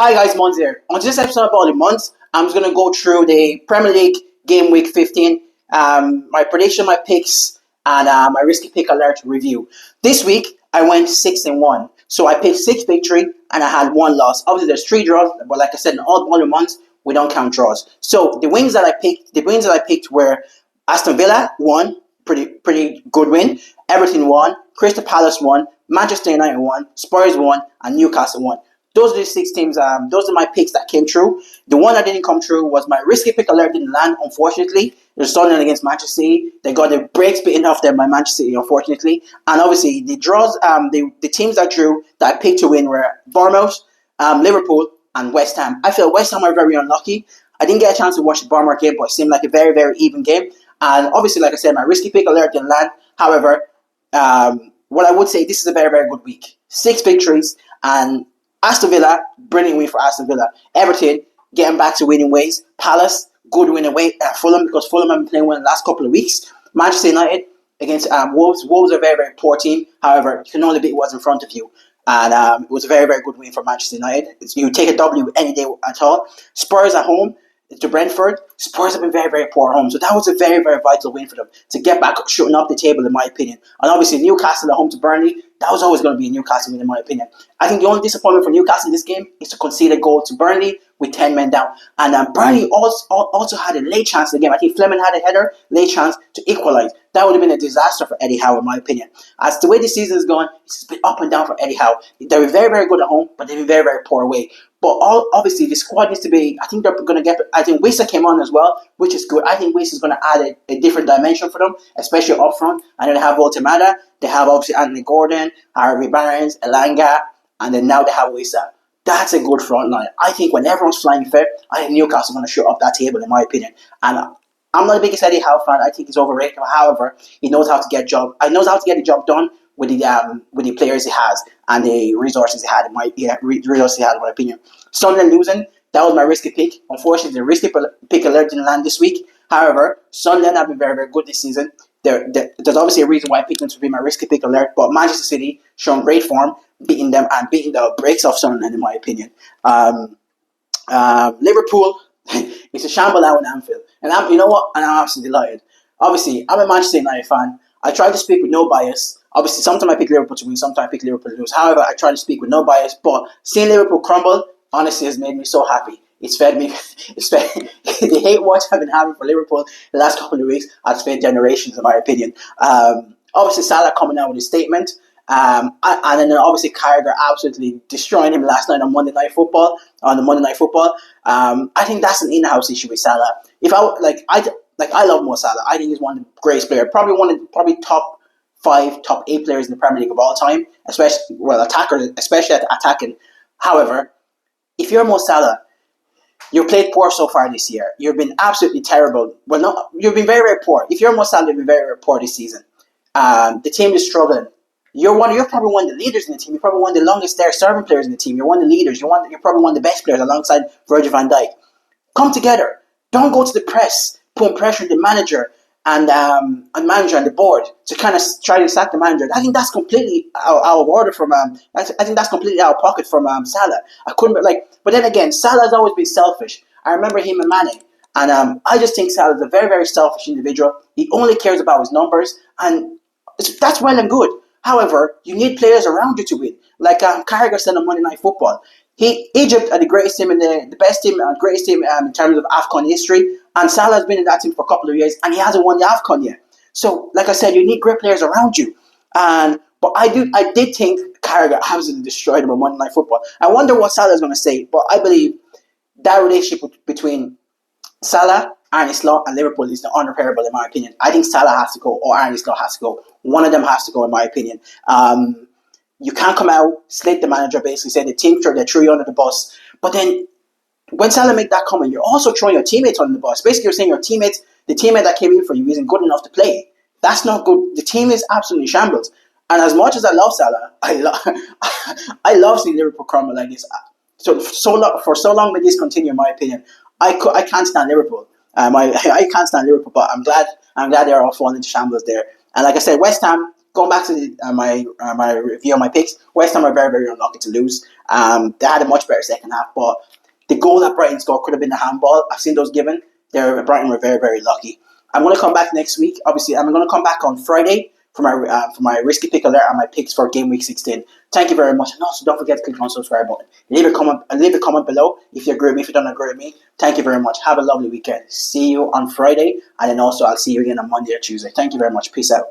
Hi guys, Mons here. On this episode of All the Months, I'm just gonna go through the Premier League game week 15, my prediction, my picks, and my risky pick alert review. This week I went 6-1, so I picked 6 victory and I had one loss. Obviously, there's 3 draws, but like I said, in all the months we don't count draws. So the wins that I picked were Aston Villa won, pretty good win. Everton won, Crystal Palace won, Manchester United won, Spurs won, and Newcastle won. Those are the 6 teams. Those are my picks that came true. The one that didn't come true was my risky pick alert didn't land. Unfortunately, it was Sunderland against Manchester City. They got the brakes beaten off them by Manchester City, unfortunately. And obviously, the draws. The teams that drew that I picked to win were Bournemouth, Liverpool, and West Ham. I feel West Ham are very unlucky. I didn't get a chance to watch the Bournemouth game, but it seemed like a very even game. And obviously, like I said, my risky pick alert didn't land. However, what I would say, this is a very good week. 6 victories and Aston Villa, brilliant win for Aston Villa. Everton, getting back to winning ways. Palace, good win away at Fulham because Fulham have been playing well in the last couple of weeks. Manchester United against Wolves. Wolves are a very poor team. However, you can only beat what's in front of you. And it was a very good win for Manchester United. You take a W any day at all. Spurs at home to Brentford. Spurs have been very poor at home. So that was a very vital win for them to get back shooting up the table, in my opinion. And obviously, Newcastle at home to Burnley. That was always going to be a Newcastle win, in my opinion. I think the only disappointment for Newcastle in this game is to concede a goal to Burnley with 10 men down. And Burnley also had a late chance in the game. I think Fleming had a header, late chance to equalise. That would have been a disaster for Eddie Howe, in my opinion. As the way the season is going, it's been up and down for Eddie Howe. They were very good at home, but they've been very poor away. But obviously, the squad needs to be. I think they're going to get. I think Wissa came on as well, which is good. I think Wissa is going to add a different dimension for them, especially up front. And then they have Voltemada. They have obviously Anthony Gordon, Harvey Barnes, Elanga, and then now they have Wissa. That's a good front line. I think when everyone's flying fair, I think Newcastle are going to shut up that table, in my opinion. And I'm not the biggest Eddie Howe fan. I think he's overrated. However, he knows how to get the job done with the players he has and the resources he had. In my opinion, Sunderland losing, that was my risky pick. Unfortunately, the risky pick alert didn't land this week. However, Sunderland have been very good this season. There's obviously a reason why I picked them to be my risky pick alert, but Manchester City showing great form, beating them and beating the brakes off Sunderland, in my opinion. Liverpool, it's a shamble out in Anfield, and you know what? And I'm absolutely delighted. Obviously, I'm a Manchester United fan. I try to speak with no bias. Obviously, sometimes I pick Liverpool to win, sometimes I pick Liverpool to lose. However, I try to speak with no bias, but seeing Liverpool crumble, honestly, has made me so happy. It's fed me. The hate watch I've been having for Liverpool the last couple of weeks has fed generations, in my opinion. Obviously, Salah coming out with a statement. And then obviously Carragher absolutely destroying him last night on Monday Night Football. I think that's an in-house issue with Salah. I love Mo Salah. I think he's one of the greatest players, probably top 5, top 8 players in the Premier League of all time, especially at attacking. However, if you're Mo Salah, you've played poor so far this year. You've been absolutely terrible. You've been very poor. If you're Mo Salah, you've been very poor this season. The team is struggling. You're probably one of the leaders in the team. You're probably one of the longest there serving players in the team. You're one of the leaders. You're probably one of the best players alongside Virgil van Dijk. Come together. Don't go to the press, putting pressure on the manager and the board to kind of try to sack the manager. I think that's completely out of order from. I think that's completely out of pocket from Salah. But then again, Salah's always been selfish. I remember him and Manning, and I just think Salah's a very selfish individual. He only cares about his numbers, and that's well and good. However, you need players around you to win. Like Carragher said on Monday Night Football, Egypt are the greatest team the best team, greatest team in terms of AFCON history. And Salah's been in that team for a couple of years, and he hasn't won the AFCON yet. So, like I said, you need great players around you. But I did think Carragher absolutely destroyed him on Monday Night Football. I wonder what Salah's going to say, but I believe that relationship between Salah, Arne Slot, and Liverpool is unrepairable, in my opinion. I think Salah has to go, or Arne Slot has to go. One of them has to go, in my opinion. You can't come out, slate the manager, basically say the team they threw you under the bus. But then, when Salah make that comment, you're also throwing your teammates under the bus. Basically, you're saying the teammate that came in for you isn't good enough to play. That's not good. The team is absolutely shambles. And as much as I love Salah, I love seeing Liverpool crumble like this. For so long, may this continue, in my opinion. I can't stand Liverpool. I can't stand Liverpool, but I'm glad they're all falling into shambles there. And like I said, West Ham, going back to my review of my picks, West Ham are very, very unlucky to lose. They had a much better second half, but the goal that Brighton scored could have been the handball. I've seen those given. Brighton were very, very lucky. I'm going to come back next week. Obviously, I'm going to come back on Friday for my risky pick alert and my picks for game week 16. Thank you very much, and also don't forget to click on the subscribe button. Leave a comment below if you agree with me. If you don't agree with me, thank you very much. Have a lovely weekend. See you on Friday, and then also I'll see you again on Monday or Tuesday. Thank you very much. Peace out.